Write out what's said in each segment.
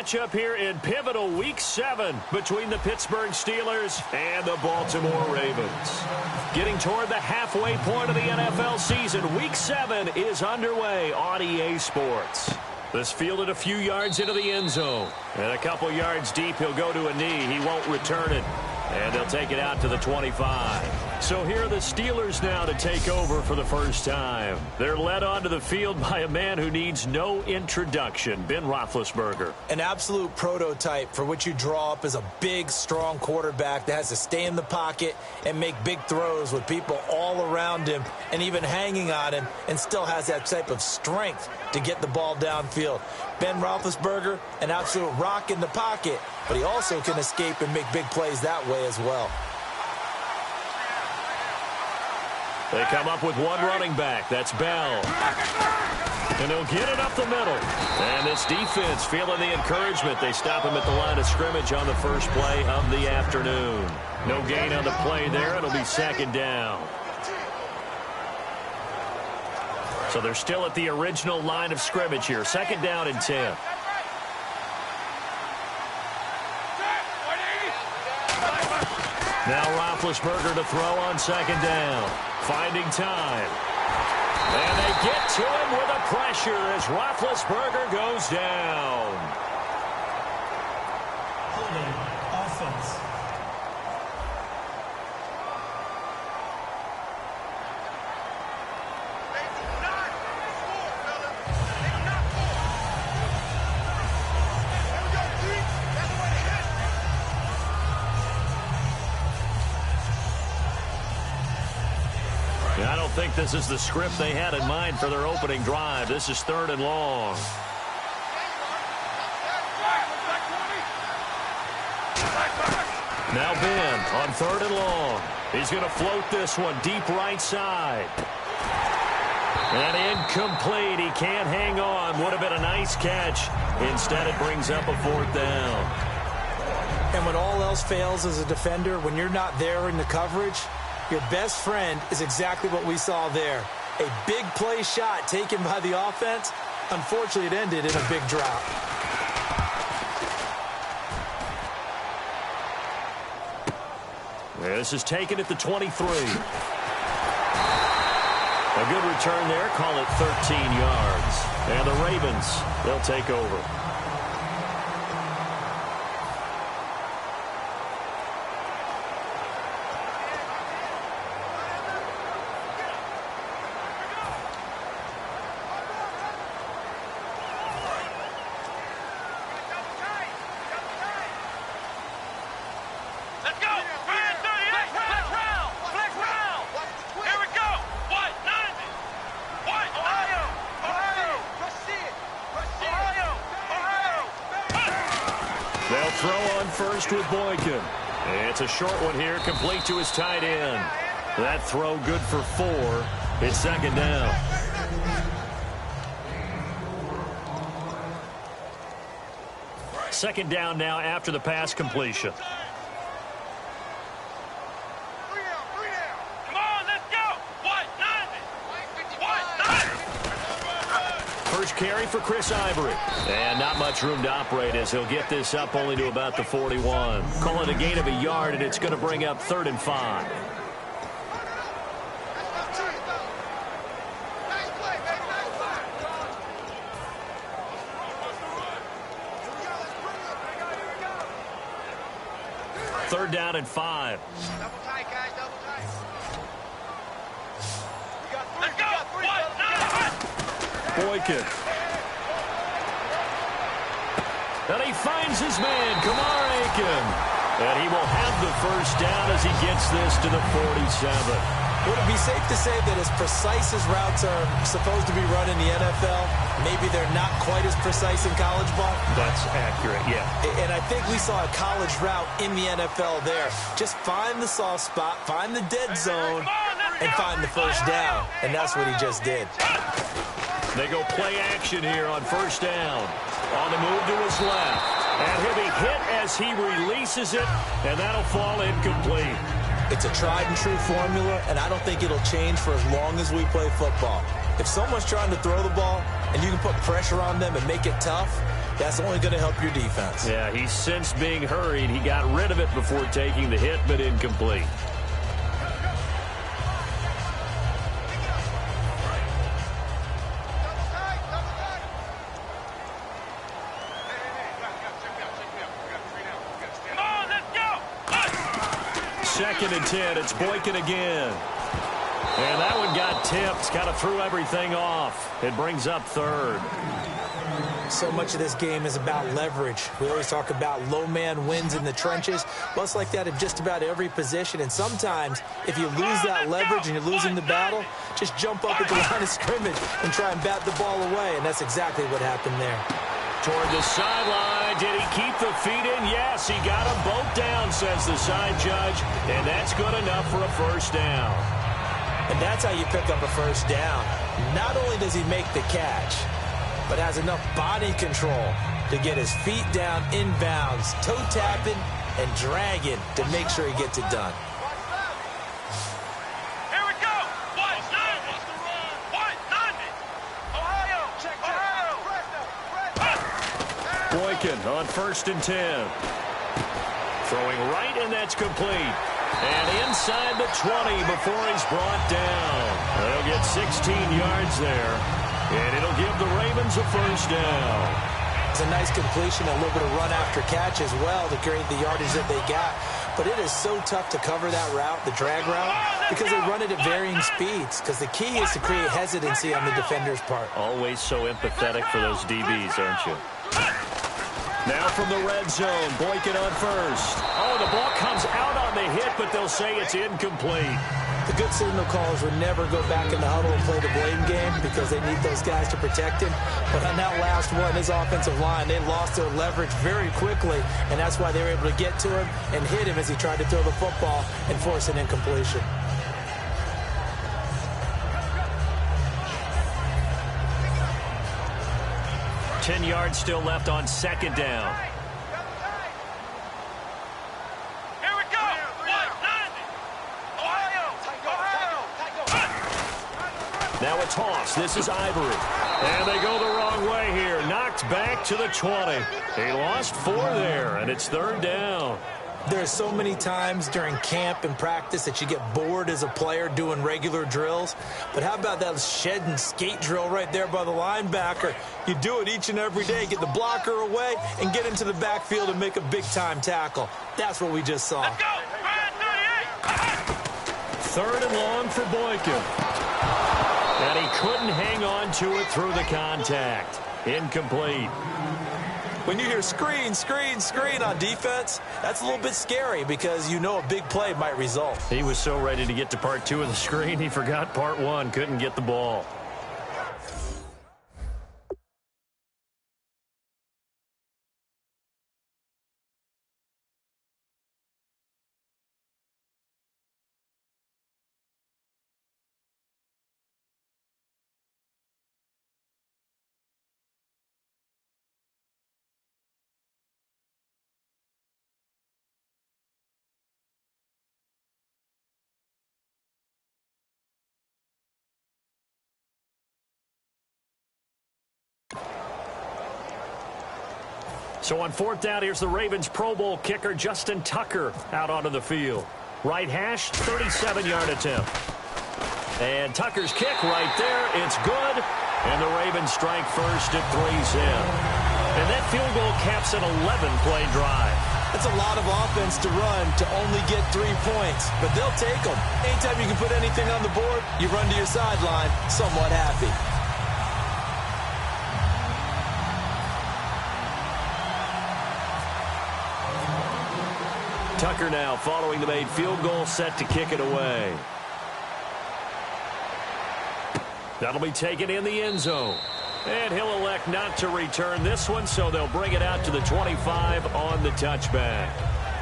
matchup here in pivotal Week 7 between the Pittsburgh Steelers and the Baltimore Ravens. Getting toward the halfway point of the NFL season, Week 7 is underway on EA Sports. This fielded a few yards into the end zone. And a couple yards deep, he'll go to a knee. He won't return it. And they'll take it out to the 25. So here are the Steelers now to take over for the first time. They're led onto the field by a man who needs no introduction, Ben Roethlisberger. An absolute prototype for what you draw up as a big, strong quarterback that has to stay in the pocket and make big throws with people all around him and even hanging on him, and still has that type of strength to get the ball downfield. Ben Roethlisberger, an absolute rock in the pocket, but he also can escape and make big plays that way as well. They come up with one running back. That's Bell. And he'll get it up the middle. And this defense feeling the encouragement. They stop him at the line of scrimmage on the first play of the afternoon. No gain on the play there. It'll be second down. So they're still at the original line of scrimmage here. Second down and 10. Now Roethlisberger to throw on second down. Finding time. And they get to him with a pressure as Roethlisberger goes down. Holding offense. I don't think this is the script they had in mind for their opening drive. This is third and long. Now Ben on third and long. He's going to float this one deep right side. And incomplete. He can't hang on. Would have been a nice catch. Instead, it brings up a fourth down. And when all else fails as a defender, when you're not there in the coverage, your best friend is exactly what we saw there. A big play shot taken by the offense. Unfortunately, it ended in a big drop. This is taken at the 23. A good return there. Call it 13 yards. And the Ravens, they'll take over. They'll throw on first with Boykin. It's a short one here, complete to his tight end. That throw good for 4. It's second down. Second down now after the pass completion. First carry for Chris Ivory. And not much room to operate as he'll get this up only to about the 41. Call it a gain of a yard, and it's going to bring up 3rd and 5. Third down and 5. Double tight, guys, double tight. Let's go! Boykin. And he finds his man, Kamar Aiken. And he will have the first down as he gets this to the 47. Would it be safe to say that as precise as routes are supposed to be run in the NFL, maybe they're not quite as precise in college ball? That's accurate, yeah. And I think we saw a college route in the NFL there. Just find the soft spot, find the dead zone, and find the first down. And that's what he just did. They go play action here on first down. On the move to his left. And he'll be hit as he releases it, and that'll fall incomplete. It's a tried-and-true formula, and I don't think it'll change for as long as we play football. If someone's trying to throw the ball and you can put pressure on them and make it tough, That's only going to help your defense. Yeah, he sensed being hurried. He got rid of it before taking the hit, but incomplete. Second and 10, it's Boykin again. And that one got tipped, kind of threw everything off. It brings up third. So much of this game is about leverage. We always talk about low man wins in the trenches. Well, it's like that in just about every position. And sometimes, if you lose that leverage and you're losing the battle, just jump up at the line of scrimmage and try and bat the ball away. And that's exactly what happened there. Toward the sideline. Did he keep the feet in? Yes, he got them both down, says the side judge. And that's good enough for a first down. And that's how you pick up a first down. Not only does he make the catch, but has enough body control to get his feet down inbounds, toe tapping and dragging to make sure he gets it done. Here we go. White, Ohio. Check. Boykin on 1st and 10. Throwing right, and that's complete. And inside the 20 before he's brought down. They'll get 16 yards there. And it'll give the Ravens a first down. It's a nice completion, a little bit of run after catch as well to create the yardage that they got. But it is so tough to cover that route, the drag route, because they run it at varying speeds. Because the key is to create hesitancy on the defender's part. Always so empathetic for those DBs, aren't you? Now from the red zone, Boykin on first. Oh, the ball comes out on the hit, but they'll say it's incomplete. The good signal callers would never go back in the huddle and play the blame game because they need those guys to protect him. But on that last one, his offensive line, they lost their leverage very quickly, and that's why they were able to get to him and hit him as he tried to throw the football and force an incompletion. Ten yards still left on second down. Here we go. Ohio. Now a toss. This is Ivory. And they go the wrong way here. Knocked back to the 20. They lost 4 there, and it's third down. There are so many times during camp and practice that you get bored as a player doing regular drills. But how about that shed and skate drill right there by the linebacker? You do it each and every day. Get the blocker away and get into the backfield and make a big-time tackle. That's what we just saw. Let's go. 3rd and long for Boykin. And he couldn't hang on to it through the contact. Incomplete. When you hear screen, screen, screen on defense, that's a little bit scary because you know a big play might result. He was so ready to get to part 2 of the screen, he forgot part 1, couldn't get the ball. So on 4th down, here's the Ravens Pro Bowl kicker Justin Tucker out onto the field. Right hash, 37-yard attempt. And Tucker's kick right there. It's good. And the Ravens strike first at 3's in. And that field goal caps an 11-play drive. That's a lot of offense to run to only get 3 points, but they'll take them. Anytime you can put anything on the board, you run to your sideline somewhat happy. Tucker now following the made field goal, set to kick it away. That'll be taken in the end zone. And he'll elect not to return this one, so they'll bring it out to the 25 on the touchback.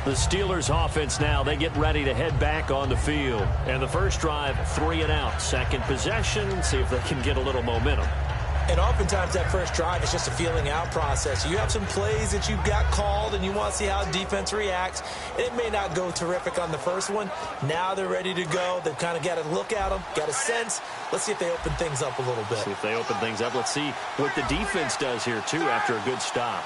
The Steelers offense now, they get ready to head back on the field. And the first drive, 3 and out. Second possession, see if they can get a little momentum. And oftentimes that first drive is just a feeling out process. You have some plays that you've got called and you want to see how defense reacts. It may not go terrific on the first one. Now they're ready to go. They've kind of got to look at them, got a sense. Let's see if they open things up a little bit. See if they open things up. Let's see what the defense does here, too, after a good stop.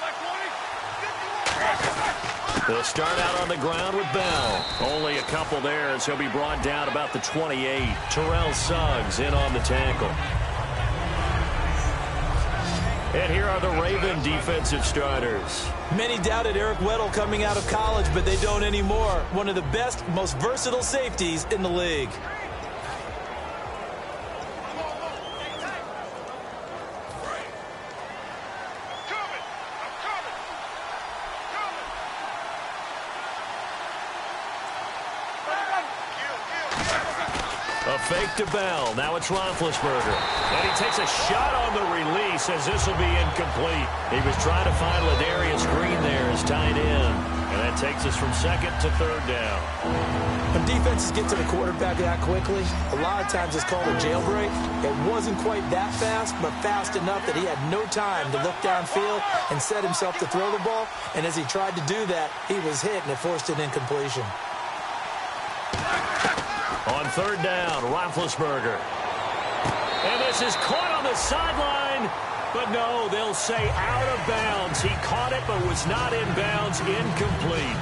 They'll start out on the ground with Bell. Only a couple there as he'll be brought down about the 28. Terrell Suggs in on the tackle. And here are the Raven defensive starters. Many doubted Eric Weddle coming out of college, but they don't anymore. One of the best, most versatile safeties in the league. A fake to Bell. Now it's Roethlisberger. And he takes a shot on the release as this will be incomplete. He was trying to find Ladarius Green there as tight end. And that takes us from second to third down. When defenses get to the quarterback that quickly, a lot of times it's called a jailbreak. It wasn't quite that fast, but fast enough that he had no time to look downfield and set himself to throw the ball. And as he tried to do that, he was hit and it forced an incompletion. On third down, Roethlisberger. And this is caught on the sideline. But no, they'll say out of bounds. He caught it but was not in bounds. Incomplete.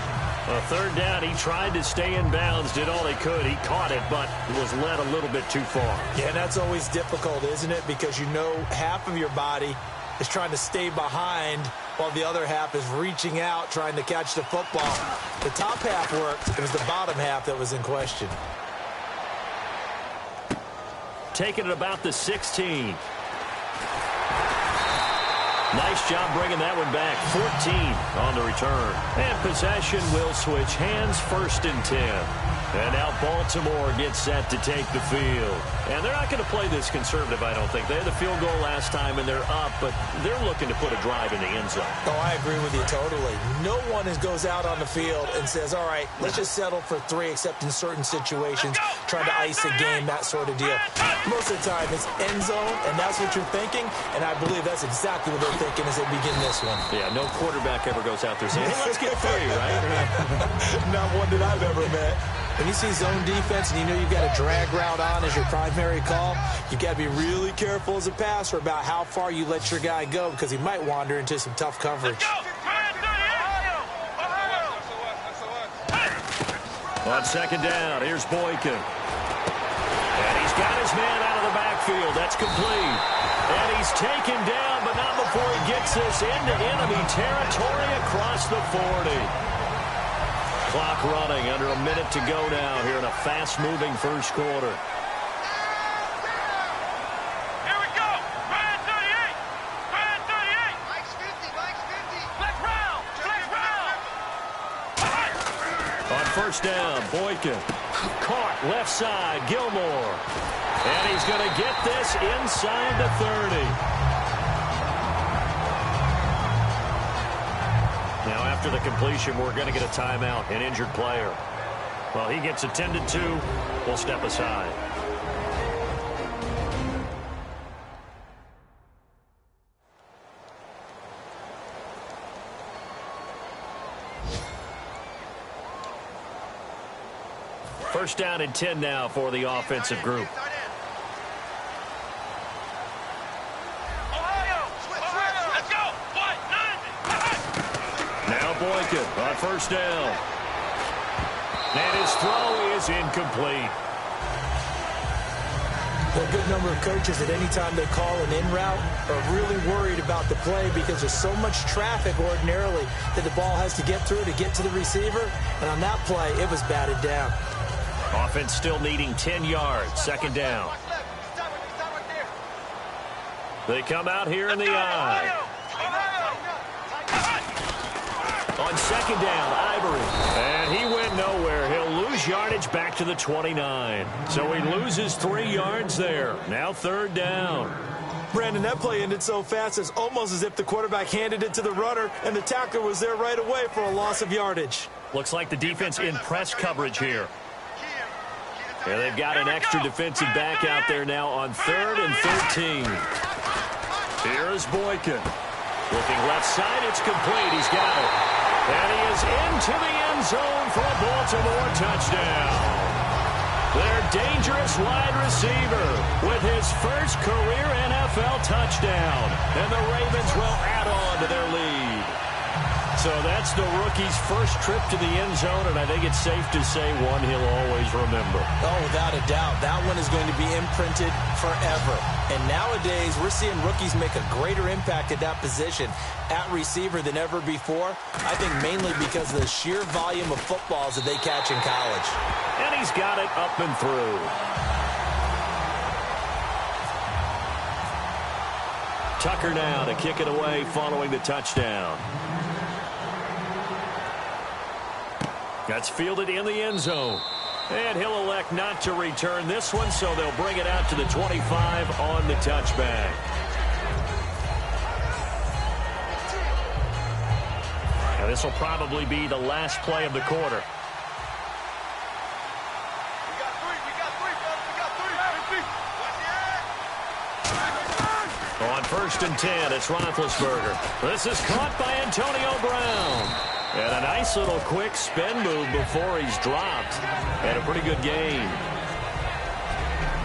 A third down, he tried to stay in bounds, did all he could. He caught it but was led a little bit too far. Yeah, that's always difficult, isn't it? Because you know half of your body is trying to stay behind while the other half is reaching out, trying to catch the football. The top half worked. It was the bottom half that was in question. Taking it about the 16. Nice job bringing that one back. 14 on the return. And possession will switch hands, 1st and 10. And now Baltimore gets set to take the field. And they're not going to play this conservative, I don't think. They had the field goal last time, and they're up, but they're looking to put a drive in the end zone. Oh, I agree with you totally. No one goes out on the field and says, all right, let's just settle for 3, except in certain situations, trying to ice a game, that sort of deal. Most of the time, it's end zone, and that's what you're thinking, and I believe that's exactly what they're thinking as they begin this one. Yeah, no quarterback ever goes out there saying, hey, let's get 3, right? Not one that I've ever met. When you see zone defense and you know you've got a drag route on as your primary call, you've got to be really careful as a passer about how far you let your guy go because he might wander into some tough coverage. On second down, here's Boykin. And he's got his man out of the backfield. That's complete. And he's taken down, but not before he gets this into enemy territory across the 40. Clock running, under a minute to go now here in a fast-moving first quarter. Here we go. Brand 38. Brand 38. Mike's 50. Mike's 50. Flex round. Flex round. On first down, Boykin. Caught left side, Gilmore. And he's going to get this inside the 30. Now, after the completion, we're going to get a timeout, an injured player. Well, he gets attended to. We'll step aside. First down and 10 now for the offensive group. Boykin on first down. And his throw is incomplete. Well, a good number of coaches at any time they call an in route are really worried about the play because there's so much traffic ordinarily that the ball has to get through to get to the receiver. And on that play, it was batted down. Offense still needing 10 yards. Second down. They come out here in the eye. On second down, Ivory. And he went nowhere. He'll lose yardage back to the 29. So he loses 3 yards there. Now third down. Brandon, that play ended so fast, it's almost as if the quarterback handed it to the runner and the tackler was there right away for a loss of yardage. Looks like the defense in press coverage here. Yeah, they've got an extra defensive back out there now on 3rd and 13. Here is Boykin. Looking left side, it's complete. He's got it. And he is into the end zone for a Baltimore touchdown. Their dangerous wide receiver with his first career NFL touchdown. And the Ravens will add on to their lead. So that's the rookie's first trip to the end zone, and I think it's safe to say one he'll always remember. Oh, without a doubt. That one is going to be imprinted forever. And nowadays, we're seeing rookies make a greater impact at that position at receiver than ever before. I think mainly because of the sheer volume of footballs that they catch in college. And he's got it up and through. Tucker now to kick it away following the touchdown. That's fielded in the end zone. And he'll elect not to return this one, so they'll bring it out to the 25 on the touchback. Now this will probably be the last play of the quarter. On 1st and 10, it's Roethlisberger. This is caught by Antonio Brown. And a nice little quick spin move before he's dropped. And a pretty good game.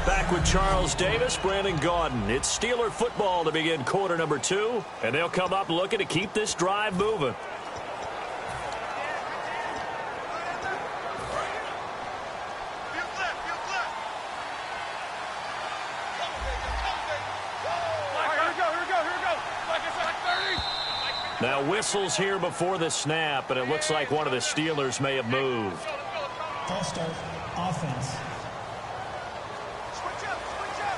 Back with Charles Davis, Brandon Gaudin. It's Steeler football to begin quarter number 2. And they'll come up looking to keep this drive moving. Now whistles here before the snap, and it looks like one of the Steelers may have moved. False start, offense. Switch up, switch up.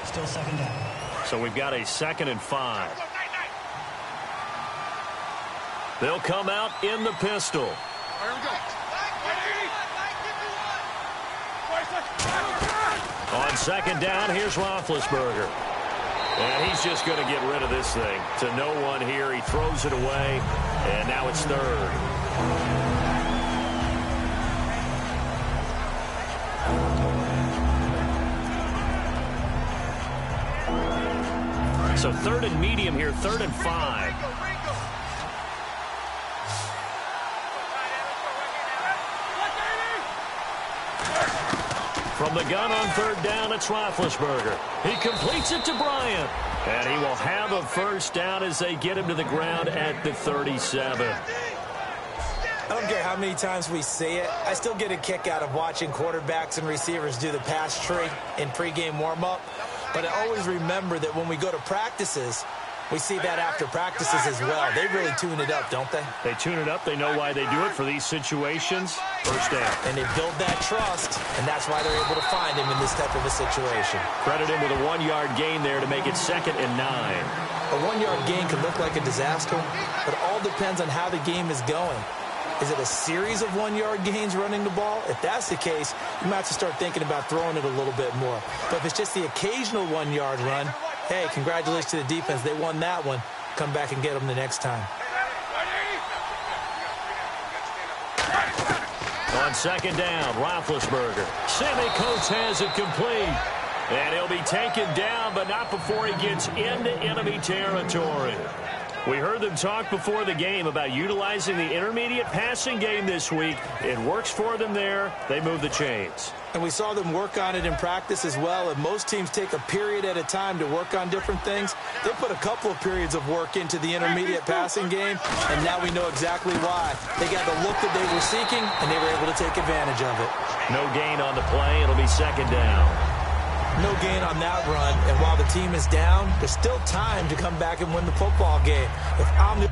Still 2nd down. So we've got a 2nd and 5. They'll come out in the pistol. Here we go. On 2nd down, here's Roethlisberger. And he's just going to get rid of this thing. To no one here. He throws it away. And now it's 3rd. So 3rd and medium here, 3rd and 5. From the gun on 3rd down, it's Roethlisberger. He completes it to Bryant. And he will have a 1st down as they get him to the ground at the 37. I don't care how many times we see it. I still get a kick out of watching quarterbacks and receivers do the pass tree in pregame warm-up. But I always remember that when we go to practices, we see that after practices as well. They really tune it up, don't they? They tune it up. They know why they do it for these situations. 1st down. And they build that trust, and that's why they're able to find him in this type of a situation. Credit him with a 1-yard gain there to make it 2nd and 9. A 1-yard gain can look like a disaster, but it all depends on how the game is going. Is it a series of 1-yard gains running the ball? If that's the case, you might have to start thinking about throwing it a little bit more. But if it's just the occasional 1-yard run, hey, congratulations to the defense. They won that one. Come back and get them the next time. On 2nd down, Roethlisberger. Sammy Coates has it complete. And he'll be taken down, but not before he gets into enemy territory. We heard them talk before the game about utilizing the intermediate passing game this week. It works for them there. They move the chains. And we saw them work on it in practice as well. And most teams take a period at a time to work on different things. They put a couple of periods of work into the intermediate passing game, and now we know exactly why. They got the look that they were seeking, and they were able to take advantage of it. No gain on the play. It'll be 2nd down. No gain on that run, and while the team is down, there's still time to come back and win the football game. If I'm the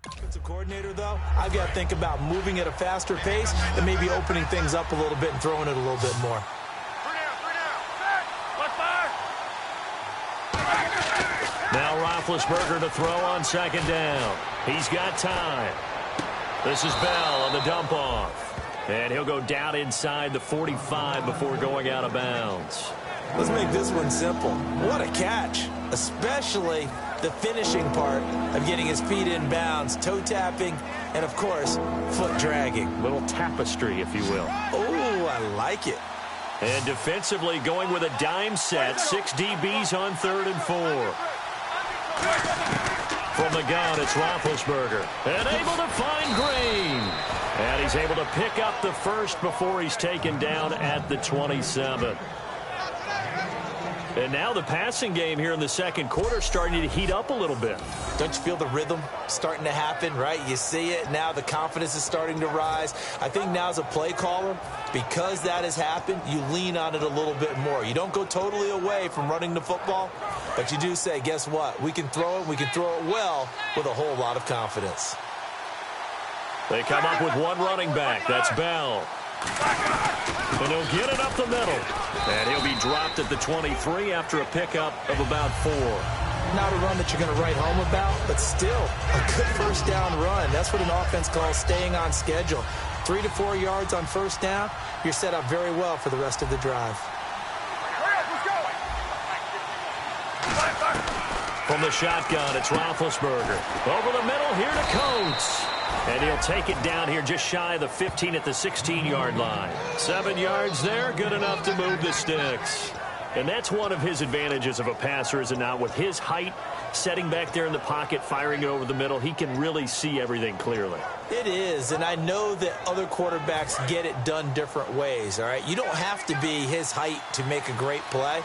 offensive coordinator, though, I've got to think about moving at a faster pace and maybe opening things up a little bit and throwing it a little bit more. Now Roethlisberger to throw on 2nd down. He's got time. This is Bell on the dump off. And he'll go down inside the 45 before going out of bounds. Let's make this one simple. What a catch, especially the finishing part of getting his feet in bounds, toe tapping, and, of course, foot dragging. Little tapestry, if you will. Oh, I like it. And defensively going with a dime set. 6 DBs on 3rd and 4. From the gun, it's Roethlisberger. And able to find Green. And he's able to pick up the first before he's taken down at the 27. And now the passing game here in the second quarter starting to heat up a little bit. Don't you feel the rhythm starting to happen, right? You see it. Now the confidence is starting to rise. I think now as a play caller, because that has happened, you lean on it a little bit more. You don't go totally away from running the football, but you do say, guess what? We can throw it. We can throw it well with a whole lot of confidence. They come up with one running back. That's Bell. And he'll get it up the middle. And he'll be dropped at the 23 after a pickup of about 4. Not a run that you're going to write home about, but still a good first down run. That's what an offense calls staying on schedule. 3 to 4 yards on first down, you're set up very well for the rest of the drive. From the shotgun, it's Roethlisberger. Over the middle, here to Coates. And he'll take it down here just shy of the 15 at the 16-yard line. 7 yards there, good enough to move the sticks. And that's one of his advantages of a passer, is it not? With his height, setting back there in the pocket, firing it over the middle, he can really see everything clearly. It is, and I know that other quarterbacks get it done different ways, all right? You don't have to be his height to make a great play.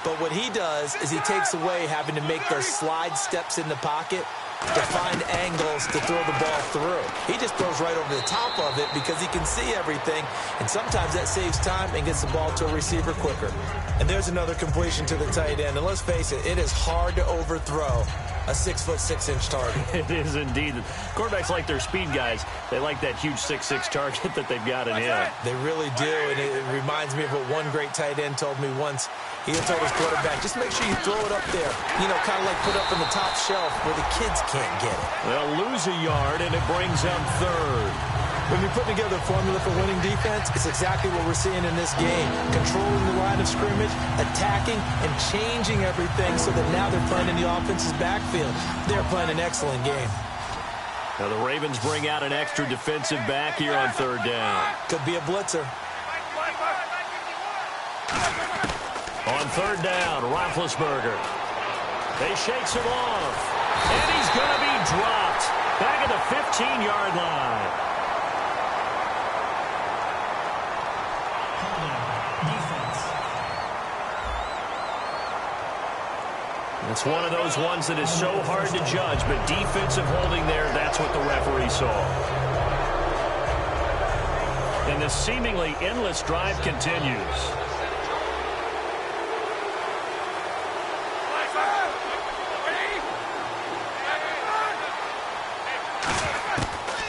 But what he does is he takes away having to make those slide steps in the pocket to find angles to throw the ball through. He just throws right over the top of it because he can see everything, and sometimes that saves time and gets the ball to a receiver quicker. And there's another completion to the tight end, and let's face it, it is hard to overthrow a 6'6" target. It is indeed. Quarterbacks like their speed guys. They like that huge 6'6" target that they've got in him. They really do, and it reminds me of what one great tight end told me once. He told his quarterback, just make sure you throw it up there, you know, kind of like put up in the top shelf where the kids can't get it. They'll lose a yard, and it brings up 3rd. When you put together a formula for winning defense, it's exactly what we're seeing in this game. Controlling the line of scrimmage, attacking, and changing everything so that now they're playing in the offense's backfield. They're playing an excellent game. Now the Ravens bring out an extra defensive back here on 3rd down. Could be a blitzer. On 3rd down, Roethlisberger. They shakes him off. And he's going to be dropped back at the 15-yard line. It's one of those ones that is so hard to judge, but defensive holding there, that's what the referee saw. And the seemingly endless drive continues.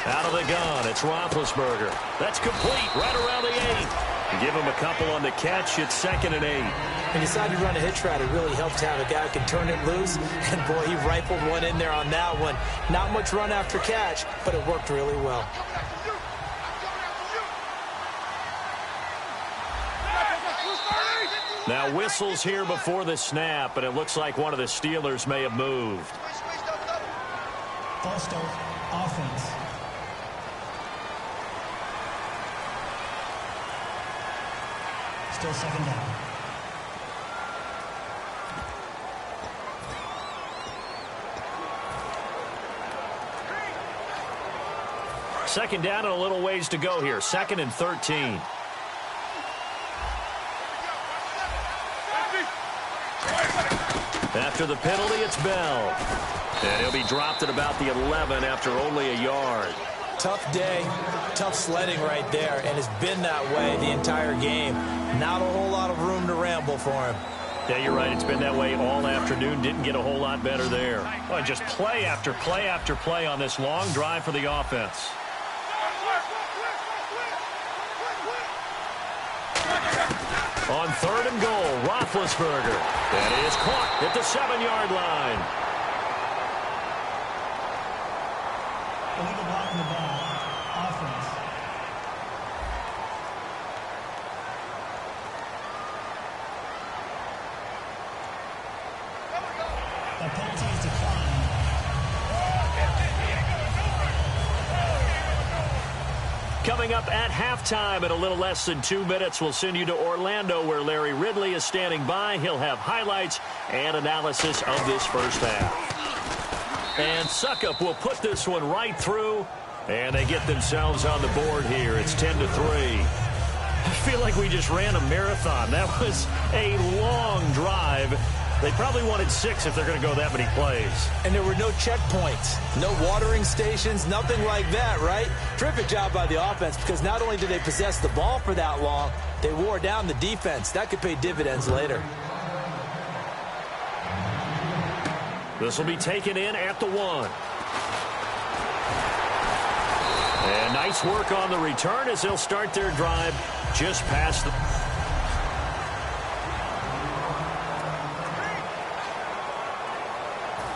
Out of the gun, it's Roethlisberger. That's complete right around the 8. Give him a couple on the catch. It's 2nd and 8. And decided to run a hitch route. It really helped have a guy who can turn it loose. And, boy, he rifled one in there on that one. Not much run after catch, but it worked really well. Now whistles here before the snap, and it looks like one of the Steelers may have moved. False start, offense. Still 2nd down. Second down and a little ways to go here. 2nd and 13. After the penalty, it's Bell. And he'll be dropped at about the 11 after only a yard. Tough day, tough sledding right there, and it's been that way the entire game. Not a whole lot of room to ramble for him. Yeah, you're right. It's been that way all afternoon. Didn't get a whole lot better there. Oh, just play after play after play on this long drive for the offense. On 3rd and goal, Roethlisberger. And he is caught at the 7-yard line. Illegal block in the ball. Offense. That penalty is declined. Coming up at halftime in a little less than 2 minutes, we'll send you to Orlando where Larry Ridley is standing by. He'll have highlights and analysis of this first half. And Suckup will put this one right through, and they get themselves on the board here. It's 10-3. I feel like we just ran a marathon. That was a long drive. They probably wanted 6 if they're going to go that many plays. And there were no checkpoints, no watering stations, nothing like that, right? Terrific job by the offense because not only did they possess the ball for that long, they wore down the defense. That could pay dividends later. This will be taken in at the 1. And nice work on the return as they'll start their drive just past the...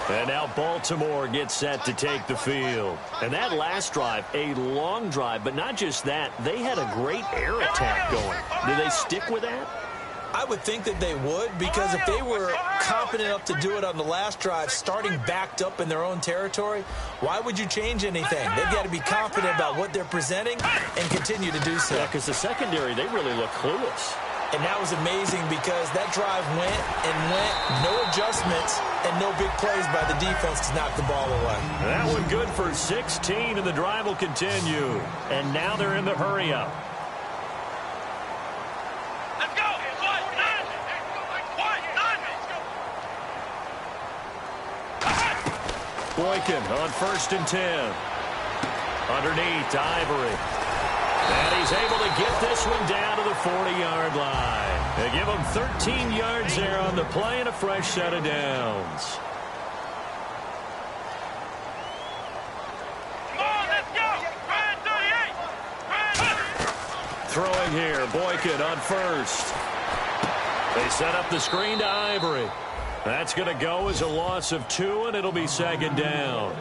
And now Baltimore gets set to take the field. And that last drive, a long drive, but not just that. They had a great air attack going. Do they stick with that? I would think that they would, because if they were confident enough to do it on the last drive, starting backed up in their own territory, why would you change anything? They've got to be confident about what they're presenting and continue to do so. Yeah, because the secondary, they really look clueless. And that was amazing because that drive went and went, no adjustments, and no big plays by the defense to knock the ball away. That one good for 16, and the drive will continue. And now they're in the hurry-up. Let's go! Boykin on 1st and 10. Underneath to Ivory. And he's able to get this one down to the 40-yard line. They give him 13 yards there on the play and a fresh set of downs. Come on, let's go! Red 38! Throwing here, Boykin on 1st. They set up the screen to Ivory. That's going to go as a loss of 2, and it'll be 2nd down.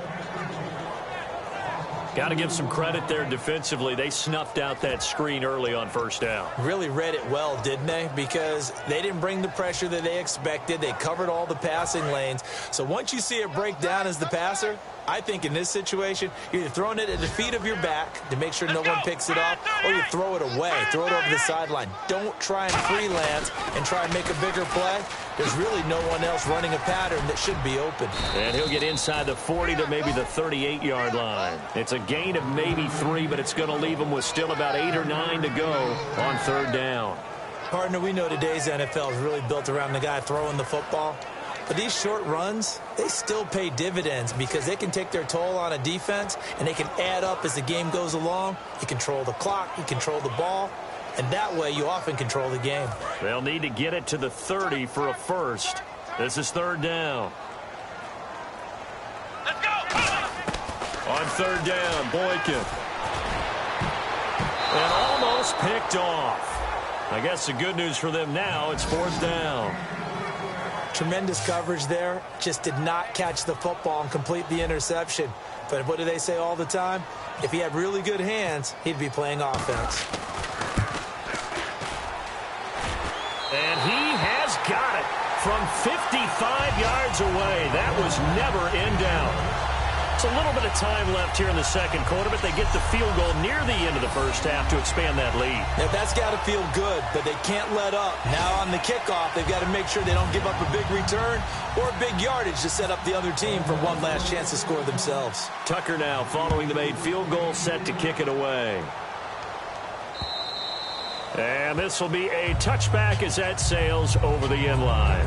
Got to give some credit there defensively. They snuffed out that screen early on 1st down. Really read it well, didn't they? Because they didn't bring the pressure that they expected. They covered all the passing lanes. So once you see it break down as the passer, I think in this situation, you're either throwing it at the feet of your back to make sure no one picks it off, or you throw it away, throw it over the sideline. Don't try and freelance and try and make a bigger play. There's really no one else running a pattern that should be open. And he'll get inside the 40 to maybe the 38-yard line. It's a gain of maybe 3, but it's going to leave him with still about 8 or 9 to go on 3rd down. Partner, we know today's NFL is really built around the guy throwing the football. But these short runs, they still pay dividends because they can take their toll on a defense, and they can add up as the game goes along. You control the clock, you control the ball, and that way you often control the game. They'll need to get it to the 30 for a first. This is 3rd down. Let's go! On 3rd down, Boykin. And almost picked off. I guess the good news for them now, it's 4th down. Tremendous coverage there. Just did not catch the football and complete the interception. But what do they say all the time? If he had really good hands, he'd be playing offense. And he has got it from 55 yards away. That was never in doubt. It's a little bit of time left here in the 2nd quarter, but they get the field goal near the end of the 1st half to expand that lead. Now, that's got to feel good, but they can't let up. Now on the kickoff, they've got to make sure they don't give up a big return or big yardage to set up the other team for one last chance to score themselves. Tucker now following the made field goal, set to kick it away. And this will be a touchback as that sails over the end line.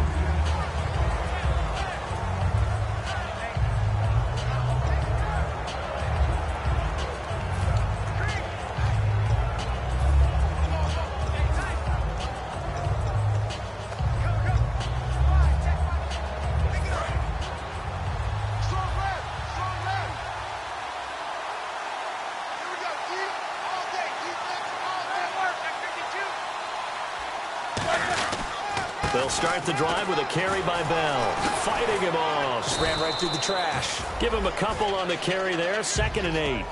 They'll start the drive with a carry by Bell. Fighting him off. Just ran right through the trash. Give him a couple on the carry there. 2nd and 8.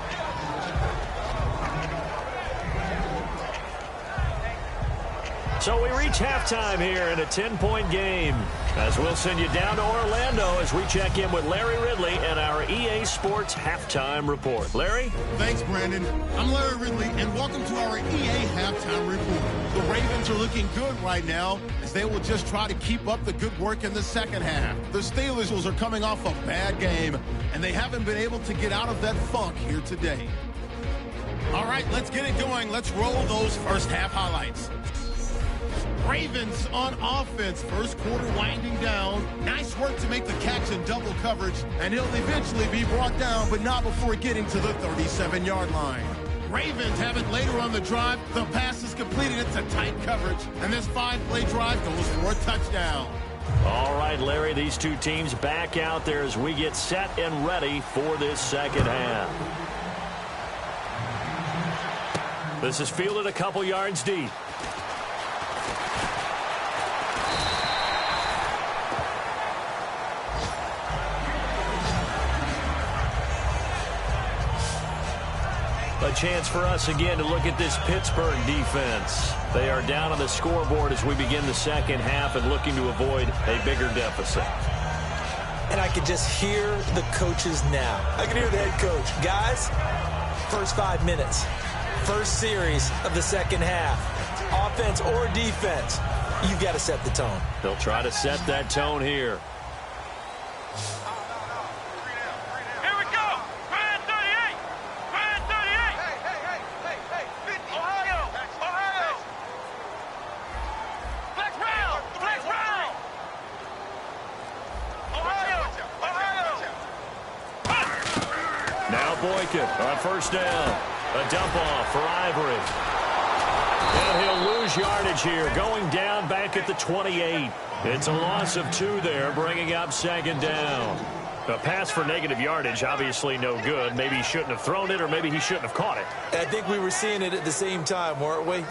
So we reach halftime here in a 10-point game. As we'll send you down to Orlando as we check in with Larry Ridley and our EA Sports Halftime Report. Larry? Thanks, Brandon. I'm Larry Ridley, and welcome to our EA Halftime Report. The Ravens are looking good right now as they will just try to keep up the good work in the second half. The Steelers are coming off a bad game, and they haven't been able to get out of that funk here today. All right, let's get it going. Let's roll those first half highlights. Ravens on offense. First quarter winding down. Nice work to make the catch in double coverage, and he'll eventually be brought down, but not before getting to the 37-yard line. Ravens have it later on the drive. The pass is completed. It's a tight coverage, and this 5-play drive goes for a touchdown. All right, Larry, these two teams back out there as we get set and ready for this second half. This is fielded a couple yards deep. A chance for us again to look at this Pittsburgh defense. They are down on the scoreboard as we begin the second half and looking to avoid a bigger deficit. And I can just hear the coaches now. I can hear the head coach. Guys, first 5 minutes, first series of the second half, offense or defense, you've got to set the tone. They'll try to set that tone here. On first down, a dump off for Ivory. And he'll lose yardage here, going down back at the 28. It's a loss of 2 there, bringing up second down. A pass for negative yardage, obviously no good. Maybe he shouldn't have thrown it, or maybe he shouldn't have caught it. I think we were seeing it at the same time, weren't we?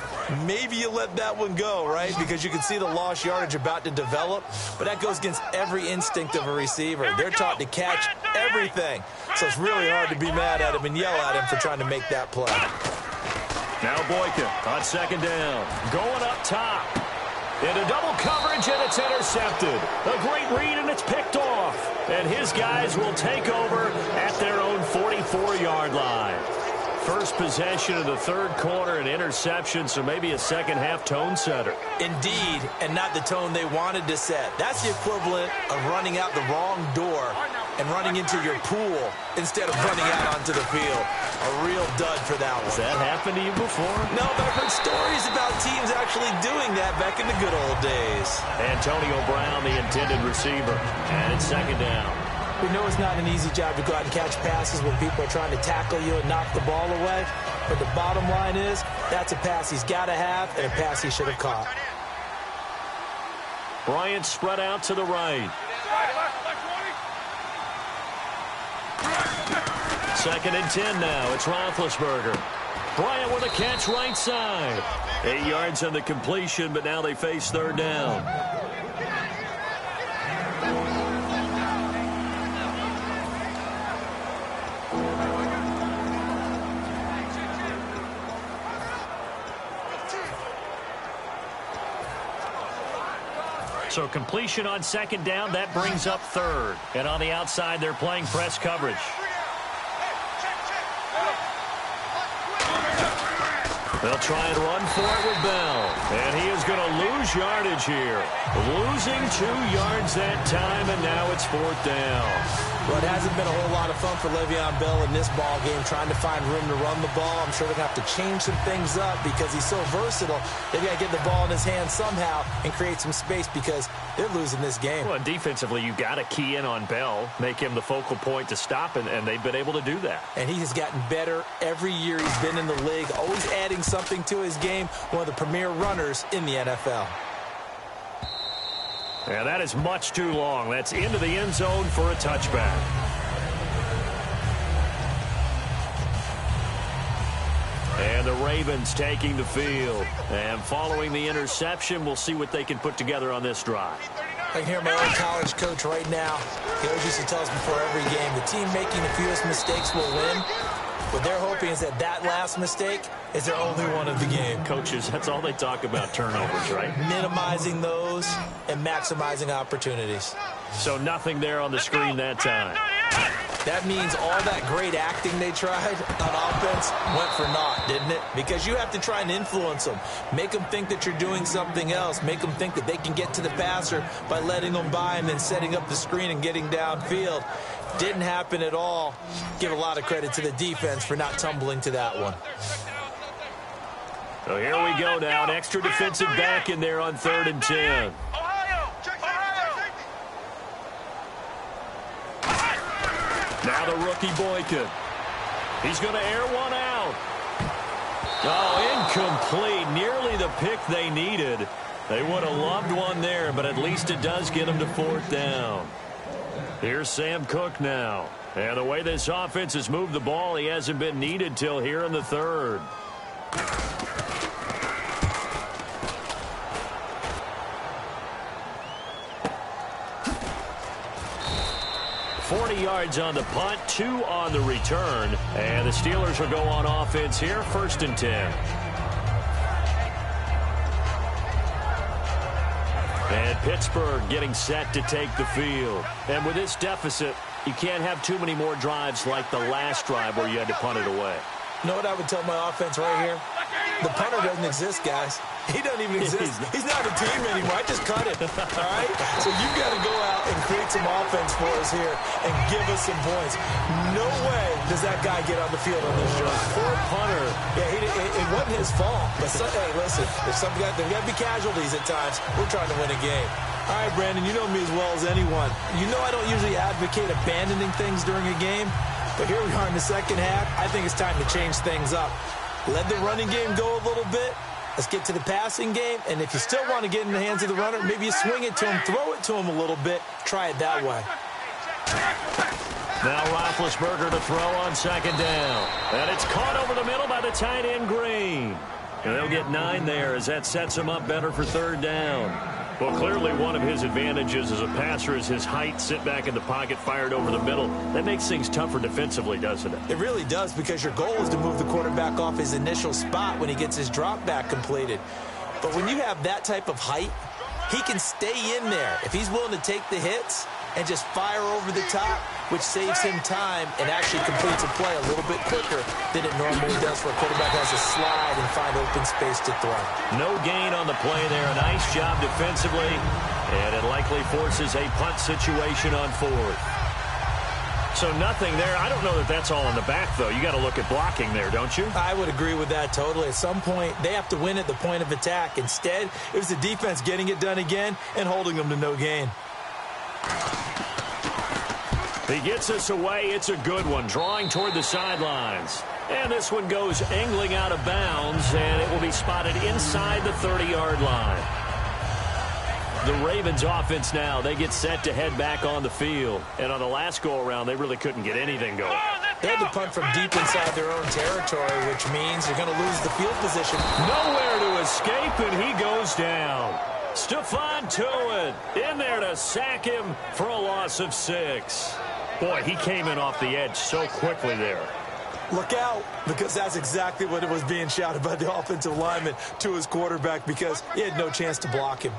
Maybe you let that one go, right? Because you can see the lost yardage about to develop. But that goes against every instinct of a receiver. They're taught to catch everything. So it's really hard to be mad at him and yell at him for trying to make that play. Now Boykin on second down. Going up top. Into double coverage, and it's intercepted. A great read, and it's picked off. And his guys will take over at their own 44-yard line. First possession of the third quarter, an interception, so maybe a second-half tone setter. Indeed, and not the tone they wanted to set. That's the equivalent of running out the wrong door and running into your pool instead of running out onto the field. A real dud for that one. Has that happened to you before? No, but I've heard stories about teams actually doing that back in the good old days. Antonio Brown, the intended receiver, and it's second down. We know it's not an easy job to go out and catch passes when people are trying to tackle you and knock the ball away. But the bottom line is, that's a pass he's got to have and a pass he should have caught. Bryant spread out to the right. Second and 10 now. It's Roethlisberger. Bryant with a catch right side. 8 yards on the completion, but now they face third down. So completion on second down, that brings up third. And on the outside, they're playing press coverage. They'll try and run for it with Bell. And he is going to lose yardage here. Losing 2 yards that time, and now it's fourth down. Well, it hasn't been a whole lot of fun for Le'Veon Bell in this ball game, trying to find room to run the ball. I'm sure they're going to have to change some things up because he's so versatile. They've got to get the ball in his hands somehow and create some space because they're losing this game. Well, defensively, you've got to key in on Bell, make him the focal point to stop, and they've been able to do that. And he has gotten better every year he's been in the league, always adding something to his game, one of the premier runners in the NFL. Yeah, that is much too long. That's into the end zone for a touchback. And the Ravens taking the field. And following the interception, we'll see what they can put together on this drive. I can hear my old college coach right now. He always used to tell us before every game, the team making the fewest mistakes will win. What they're hoping is that that last mistake is their only one of the game. Coaches, that's all they talk about, turnovers, right? Minimizing those throws and maximizing opportunities. So nothing there on the screen that time. That means all that great acting they tried on offense went for naught, didn't it? Because you have to try and influence them. Make them think that you're doing something else. Make them think that they can get to the passer by letting them by and then setting up the screen and getting downfield. Didn't happen at all. Give a lot of credit to the defense for not tumbling to that one. So here we go now. An extra defensive back in there on 3rd and 10. Now the rookie Boykin. He's going to air one out. Oh, incomplete. Nearly the pick they needed. They would have loved one there, but at least it does get them to 4th down. Here's Sam Cook now. And the way this offense has moved the ball, he hasn't been needed till here in the 3rd. 40 yards on the punt, 2 on the return. And the Steelers will go on offense here, 1st and 10. And Pittsburgh getting set to take the field. And with this deficit, you can't have too many more drives like the last drive where you had to punt it away. You know what I would tell my offense right here? The punter doesn't exist, guys. He doesn't even exist. He's not a team anymore. I just cut him. All right? So you've got to go out and create some offense for us here and give us some points. No way does that guy get on the field on this drive. Poor punter. Yeah, it wasn't his fault. But hey, listen, there's got to be casualties at times. We're trying to win a game. All right, Brandon, you know me as well as anyone. You know I don't usually advocate abandoning things during a game. But here we are in the second half. I think it's time to change things up. Let the running game go a little bit. Let's get to the passing game. And if you still want to get in the hands of the runner, maybe you swing it to him, throw it to him a little bit. Try it that way. Now Roethlisberger to throw on 2nd down. And it's caught over the middle by the tight end Green. And they'll get 9 there as that sets him up better for 3rd down. Well, clearly one of his advantages as a passer is his height, sit back in the pocket, fired over the middle. That makes things tougher defensively, doesn't it? It really does, because your goal is to move the quarterback off his initial spot when he gets his drop back completed. But when you have that type of height, he can stay in there. If he's willing to take the hits and just fire over the top, which saves him time and actually completes a play a little bit quicker than it normally does where a quarterback has to slide and find open space to throw. No gain on the play there. A nice job defensively, and it likely forces a punt situation on 4th. So nothing there. I don't know that that's all in the back, though. You got to look at blocking there, don't you? I would agree with that totally. At some point, they have to win at the point of attack. Instead, it was the defense getting it done again and holding them to no gain. He gets us away. It's a good one, drawing toward the sidelines. And this one goes angling out of bounds, and it will be spotted inside the 30-yard line. The Ravens offense now, they get set to head back on the field. And on the last go-around, they really couldn't get anything going. They had to punt from deep inside their own territory, which means they're going to lose the field position. Nowhere to escape, and he goes down. Stephon Tuitt in there to sack him for a loss of 6. Boy, he came in off the edge so quickly there. Look out, because that's exactly what it was being shouted by the offensive lineman to his quarterback, because he had no chance to block him.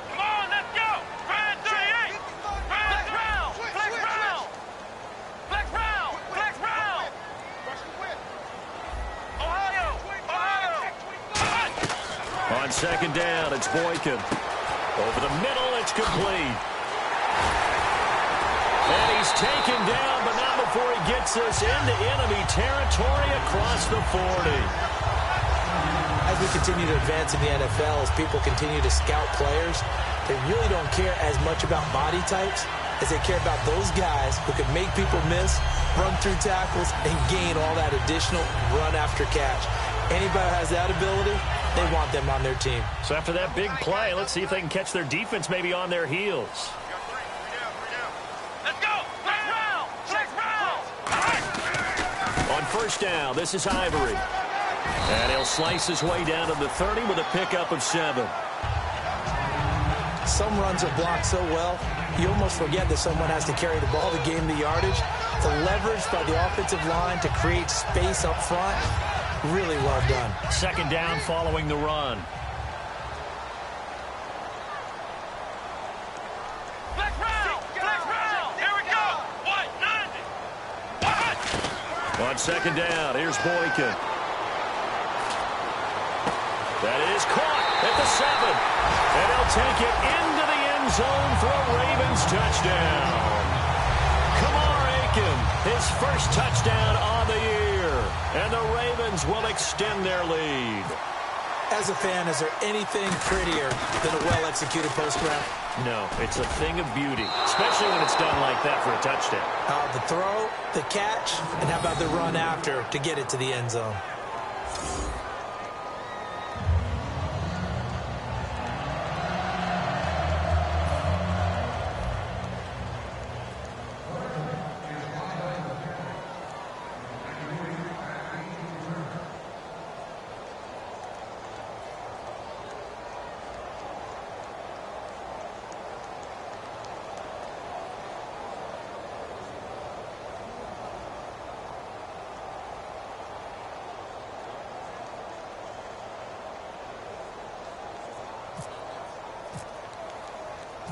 Come on, let's go! Fred 38! Flex round! Flex round! Flex round! Flex round! Ohio! Ohio! On 2nd down, it's Boykin. Over the middle, it's complete. And he's taken down, but not before he gets us into enemy territory across the 40. As we continue to advance in the NFL, as people continue to scout players, they really don't care as much about body types as they care about those guys who can make people miss, run through tackles, and gain all that additional run after catch. Anybody who has that ability, they want them on their team. So after that big play, let's see if they can catch their defense maybe on their heels. Let's go! Flex round! Flex round! On 1st down, this is Ivory. And he'll slice his way down to the 30 with a pickup of 7. Some runs are blocked so well, you almost forget that someone has to carry the ball to gain the yardage. The leverage by the offensive line to create space up front, Really well done. Second down following the run. Black round! Here we go! White, 90! On second down, here's Boykin. That is caught at the 7. And he'll take it into the end zone for a Ravens touchdown. Kamar Aiken, his first touchdown on the year. And the Ravens will extend their lead. As a fan, is there anything prettier than a well-executed post route? No, it's a thing of beauty, especially when it's done like that for a touchdown. The throw, the catch, and how about the run after to get it to the end zone?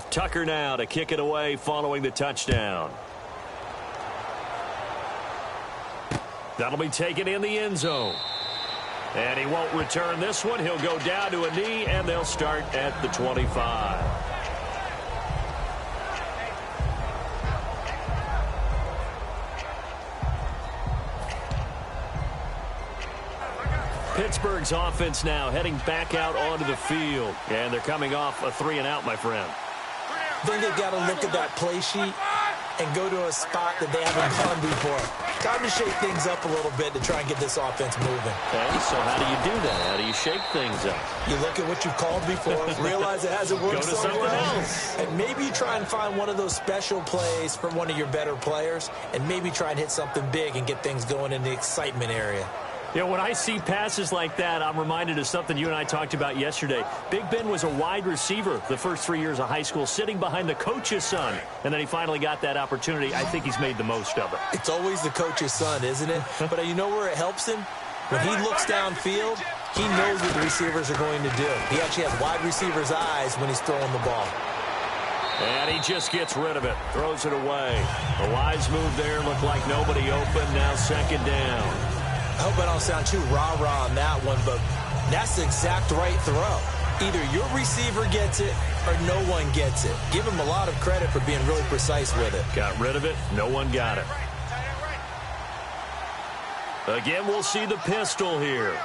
Tucker now to kick it away following the touchdown. That'll be taken in the end zone. And he won't return this one. He'll go down to a knee, and they'll start at the 25. Pittsburgh's offense now heading back out onto the field. And they're coming off a 3-and-out, my friend. I think they've got to look at that play sheet and go to a spot that they haven't gone before. Time to shake things up a little bit to try and get this offense moving. Okay, so how do you do that? How do you shake things up? You look at what you've called before, realize it hasn't worked Go to something else. And maybe you try and find one of those special plays from one of your better players, and maybe try and hit something big and get things going in the excitement area. You know, when I see passes like that, I'm reminded of something you and I talked about yesterday. Big Ben was a wide receiver the first 3 years of high school, sitting behind the coach's son. And then he finally got that opportunity. I think he's made the most of it. It's always the coach's son, isn't it? But you know where it helps him? When he looks downfield, he knows what the receivers are going to do. He actually has wide receiver's eyes when he's throwing the ball. And he just gets rid of it, throws it away. A wise move there, looked like nobody open. Now second down. I hope I don't sound too rah-rah on that one, but that's the exact right throw. Either your receiver gets it or no one gets it. Give him a lot of credit for being really precise with it. Got rid of it. No one got it. Again, we'll see the pistol here.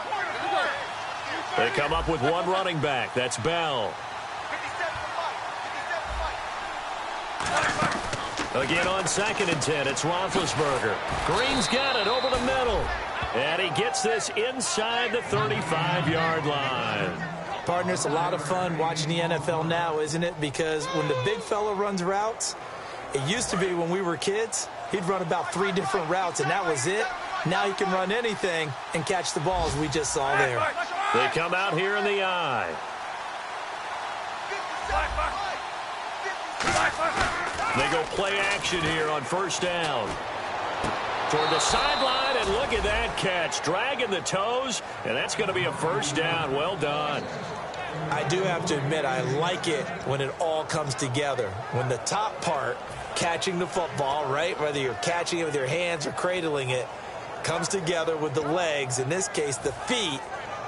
They come up with one running back. That's Bell. Again on 2nd and 10, it's Roethlisberger. Green's got it over the middle. And he gets this inside the 35-yard line. Partner, it's a lot of fun watching the NFL now, isn't it? Because when the big fella runs routes, it used to be when we were kids, he'd run about 3 different routes, and that was it. Now he can run anything and catch the balls we just saw there. They come out here in the eye. They go play action here on first down. Toward the sideline, and look at that catch. Dragging the toes, and that's going to be a first down. Well done. I do have to admit, I like it when it all comes together. When the top part, catching the football, right, whether you're catching it with your hands or cradling it, comes together with the legs, in this case the feet,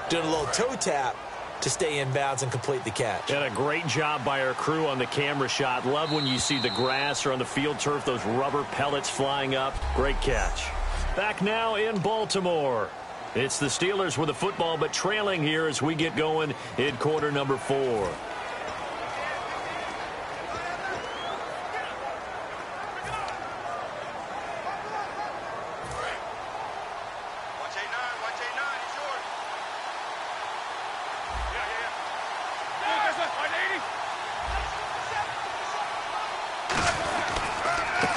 doing a little toe tap to stay in bounds and complete the catch. And a great job by our crew on the camera shot. Love when you see the grass or on the field turf, those rubber pellets flying up. Great catch. Back now in Baltimore. It's the Steelers with the football, but trailing here as we get going in quarter number 4.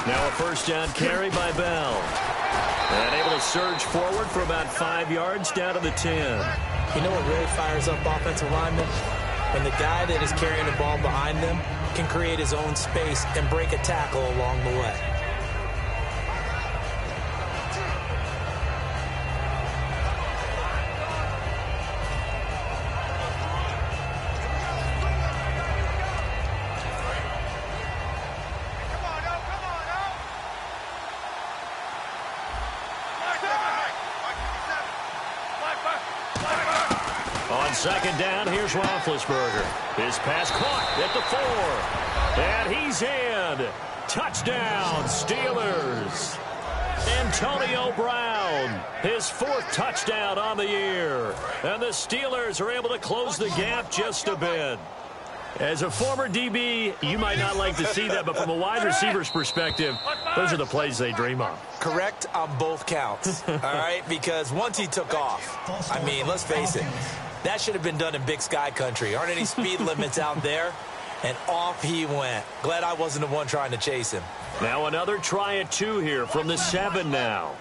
Now a first down carry by Bell. And able to surge forward for about 5 yards down to the 10. You know what really fires up offensive linemen? When the guy that is carrying the ball behind them can create his own space and break a tackle along the way. second down, here's Roethlisberger. His pass caught at the 4. And he's in. Touchdown, Steelers. Antonio Brown, his 4th touchdown on the year. And the Steelers are able to close the gap just a bit. As a former DB, you might not like to see that, but from a wide receiver's perspective, those are the plays they dream of. Correct on both counts, all right? Because once he took off, I mean, let's face it, that should have been done in Big Sky country. Aren't any speed limits out there? And off he went. Glad I wasn't the one trying to chase him. Now another try at 2 here from the 7 now.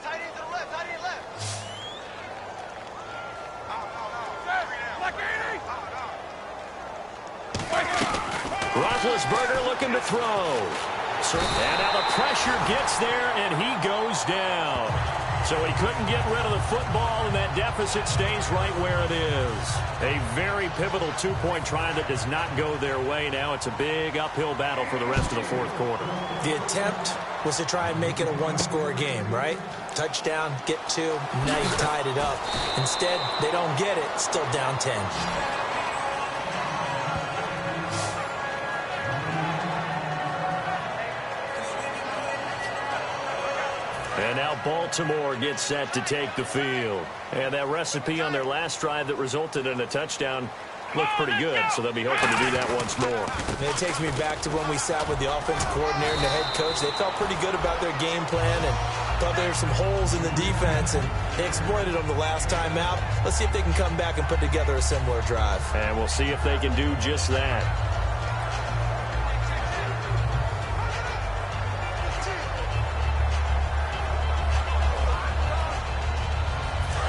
Roethlisberger looking to throw. And now the pressure gets there, and he goes down. So he couldn't get rid of the football, and that deficit stays right where it is. A very pivotal 2-point try that does not go their way. Now it's a big uphill battle for the rest of the 4th quarter. The attempt was to try and make it a 1-score game, right? Touchdown, get 2, now you've tied it up. Instead, they don't get it, still down 10. And now Baltimore gets set to take the field. And that recipe on their last drive that resulted in a touchdown looked pretty good, so they'll be hoping to do that once more. And it takes me back to when we sat with the offensive coordinator and the head coach. They felt pretty good about their game plan and thought there were some holes in the defense, and they exploited them the last time out. Let's see if they can come back and put together a similar drive. And we'll see if they can do just that.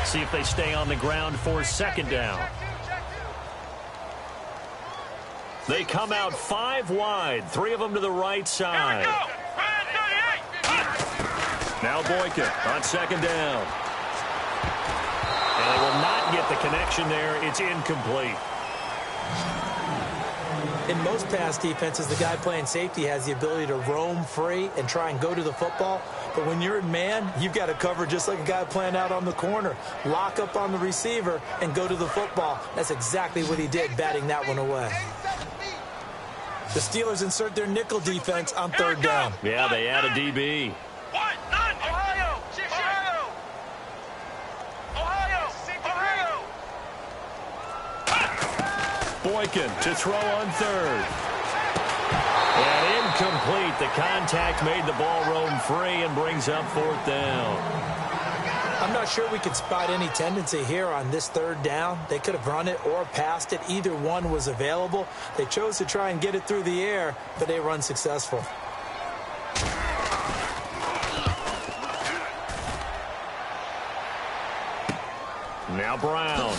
See if they stay on the ground for 2nd down. They come out 5 wide, 3 of them to the right side. Now Boykin on 2nd down. And they will not get the connection there. It's incomplete. In most pass defenses, the guy playing safety has the ability to roam free and try and go to the football. But when you're in man, you've got to cover just like a guy playing out on the corner. Lock up on the receiver and go to the football. That's exactly what he did, batting that one away. The Steelers insert their nickel defense on 3rd down. Yeah, they add a DB. Boykin to throw on 3rd. And incomplete. The contact made the ball roam free and brings up 4th down. I'm not sure we could spot any tendency here on this 3rd down. They could have run it or passed it. Either one was available. They chose to try and get it through the air, but they were unsuccessful. Now Brown.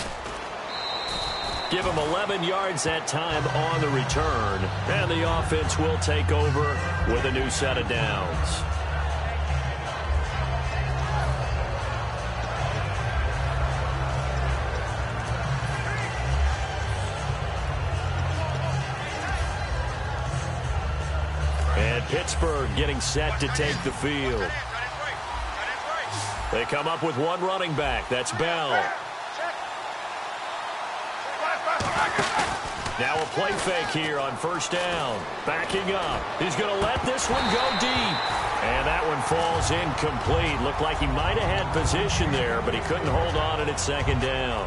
Give him 11 yards that time on the return. And the offense will take over with a new set of downs. And Pittsburgh getting set to take the field. They come up with one running back. That's Bell. Now a play fake here on 1st down. Backing up. He's going to let this one go deep. And that one falls incomplete. Looked like he might have had position there, but he couldn't hold on at 2nd down.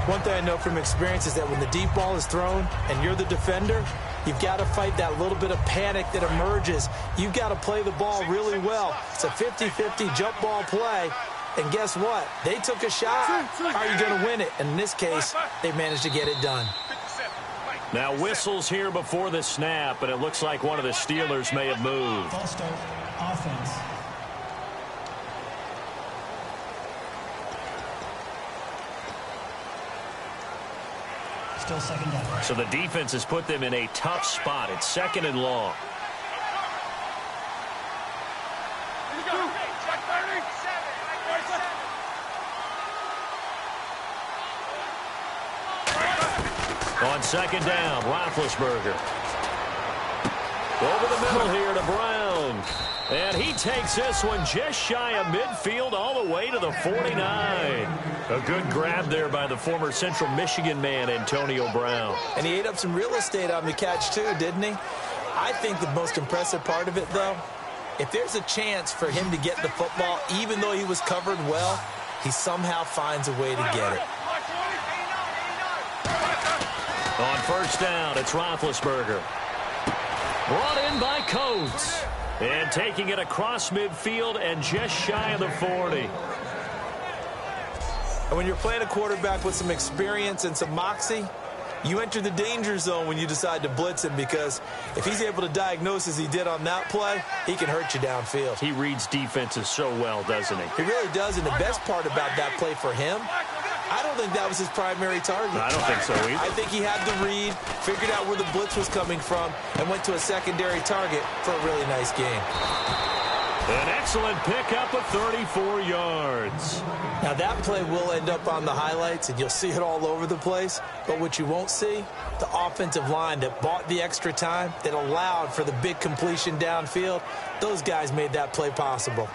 One thing I know from experience is that when the deep ball is thrown and you're the defender, you've got to fight that little bit of panic that emerges. You've got to play the ball really well. It's a 50-50 jump ball play. And guess what? They took a shot. Are you going to win it? And in this case, they managed to get it done. Now whistles here before the snap, and it looks like one of the Steelers may have moved. False start, offense. Still 2nd down. So the defense has put them in a tough spot. It's 2nd and long. On 2nd down, Roethlisberger. Over the middle here to Brown. Young. And he takes this one just shy of midfield all the way to the 49. A good grab there by the former Central Michigan man, Antonio Brown. And he ate up some real estate on the catch too, didn't he? I think the most impressive part of it, though, if there's a chance for him to get the football, even though he was covered well, he somehow finds a way to get it. On first down, it's Roethlisberger. Brought in by Coates. And taking it across midfield and just shy of the 40. And when you're playing a quarterback with some experience and some moxie, you enter the danger zone when you decide to blitz him, because if he's able to diagnose as he did on that play, he can hurt you downfield. He reads defenses so well, doesn't he? He really does, and the best part about that play for him, I don't think that was his primary target. I don't think so either. I think he had the read, figured out where the blitz was coming from, and went to a secondary target for a really nice game. An excellent pickup of 34 yards. Now, that play will end up on the highlights, and you'll see it all over the place. But what you won't see, the offensive line that bought the extra time, that allowed for the big completion downfield, those guys made that play possible.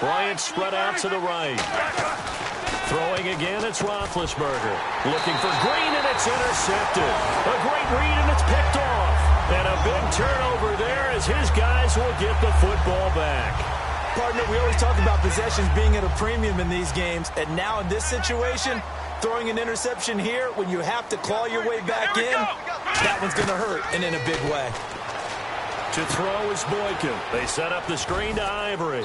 Bryant spread out to the right. Throwing again, it's Roethlisberger. Looking for Green, and it's intercepted. A great read, and it's picked off. And a big turnover there as his guys will get the football back. Partner, we always talk about possessions being at a premium in these games. And now in this situation, throwing an interception here when you have to claw your way back in, that one's going to hurt, and in a big way. To throw is Boykin. They set up the screen to Ivory.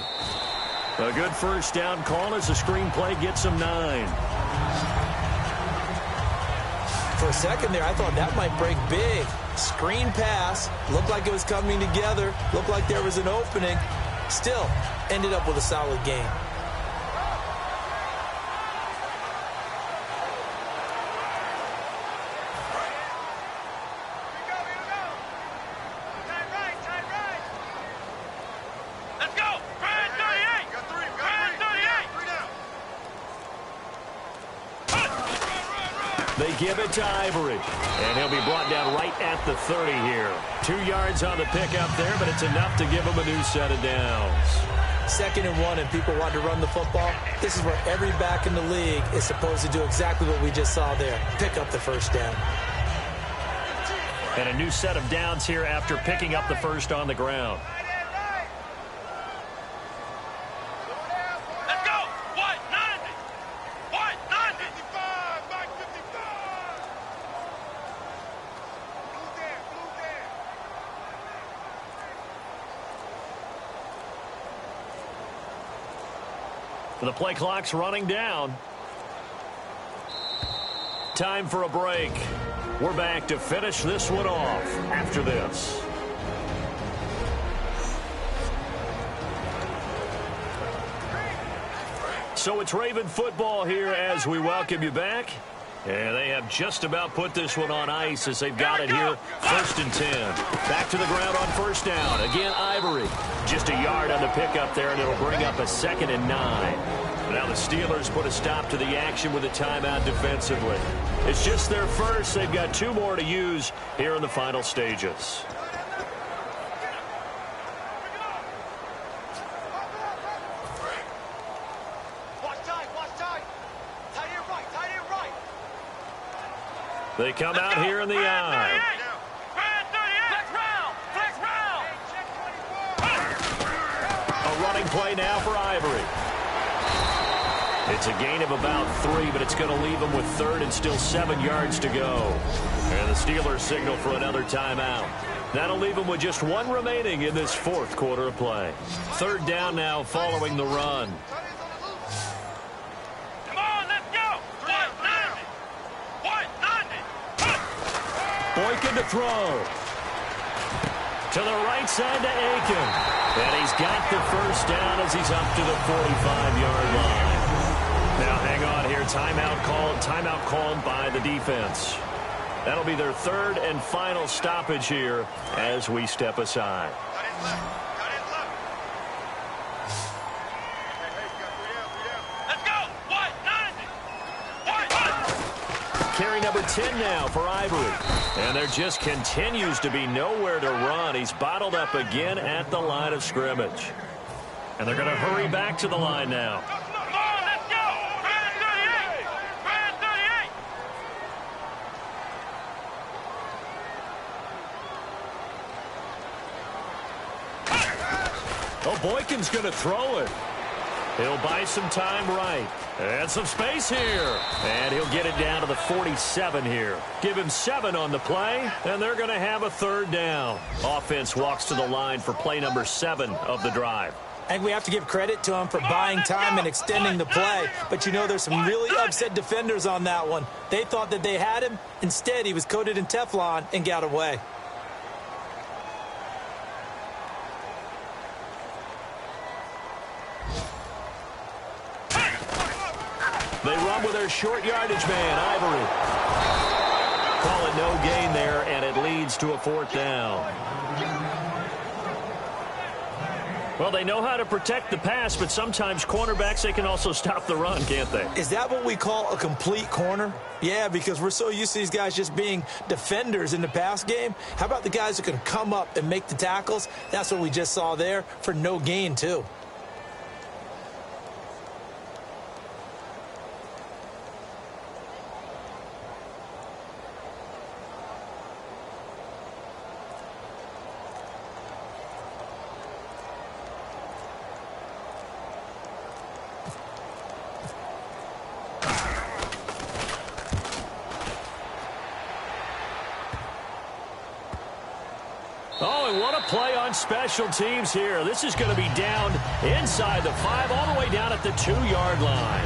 A good first down call as the screen play gets him 9. For a second there, I thought that might break big. Screen pass, looked like it was coming together, looked like there was an opening. Still, ended up with a solid game. They give it to Ivory, and he'll be brought down right at the 30 here. 2 yards on the pickup there, but it's enough to give him a new set of downs. 2nd and 1, and people want to run the football. This is where every back in the league is supposed to do exactly what we just saw there. Pick up the first down. And a new set of downs here after picking up the first on the ground. The play clock's running down. Time for a break. We're back to finish this one off after this. So it's Raven football here as we welcome you back. And they have just about put this one on ice as they've got it here. 1st and 10. Back to the ground on first down. Again, Ivory. Just a yard on the pickup there, and it'll bring up a 2nd and 9. Now the Steelers put a stop to the action with a timeout defensively. It's just their first. They've got 2 more to use here in the final stages. They come out here in the eye. A running play now for Ivory. It's a gain of about 3, but it's going to leave them with 3rd and still 7 yards to go. And the Steelers signal for another timeout. That'll leave them with just 1 remaining in this 4th quarter of play. 3rd down now following the run. Boykin to throw. To the right side to Aiken. And he's got the first down as he's up to the 45-yard line. Now hang on here. Timeout called by the defense. That'll be their third and final stoppage here as we step aside. Cut in left. Cut in left. Let's go. What? 90. What? Carry number 10 now for Ivory. And there just continues to be nowhere to run. He's bottled up again at the line of scrimmage. And they're going to hurry back to the line now. Come on, let's go. Brand 38. Brand 38. Oh, Boykin's going to throw it. He'll buy some time right. And some space here. And he'll get it down to the 47 here. Give him 7 on the play, and they're going to have a third down. Offense walks to the line for play number 7 of the drive. And we have to give credit to him for buying time and extending the play. But, you know, there's some really upset defenders on that one. They thought that they had him. Instead, he was coated in Teflon and got away. They run with their short yardage man, Ivory. Call it no gain there, and it leads to a 4th down. Well, they know how to protect the pass, but sometimes cornerbacks, they can also stop the run, can't they? Is that what we call a complete corner? Yeah, because we're so used to these guys just being defenders in the pass game. How about the guys who can come up and make the tackles? That's what we just saw there for no gain, too. Oh, and what a play on special teams here. This is going to be down inside the 5, all the way down at the 2-yard line.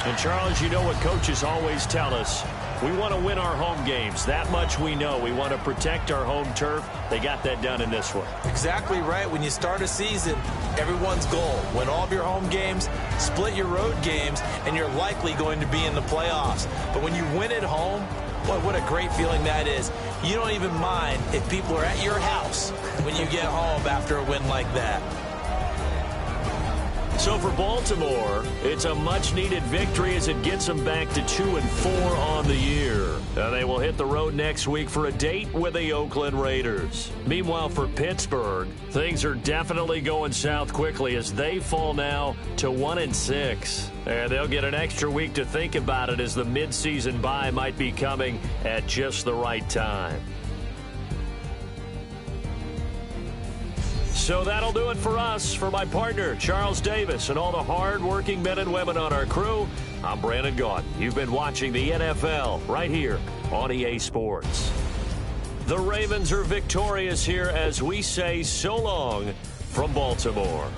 And, Charles, you know what coaches always tell us. We want to win our home games. That much we know. We want to protect our home turf. They got that done in this one. Exactly right. When you start a season, everyone's goal, win all of your home games, split your road games, and you're likely going to be in the playoffs. But when you win at home, boy, what a great feeling that is. You don't even mind if people are at your house when you get home after a win like that. So for Baltimore, it's a much-needed victory as it gets them back to 2-4 on the year. They will hit the road next week for a date with the Oakland Raiders. Meanwhile, for Pittsburgh, things are definitely going south quickly as they fall now to 1-6. And they'll get an extra week to think about it as the midseason bye might be coming at just the right time. So that'll do it for us. For my partner, Charles Davis, and all the hard-working men and women on our crew, I'm Brandon Gaudin. You've been watching the NFL right here on EA Sports. The Ravens are victorious here as we say so long from Baltimore.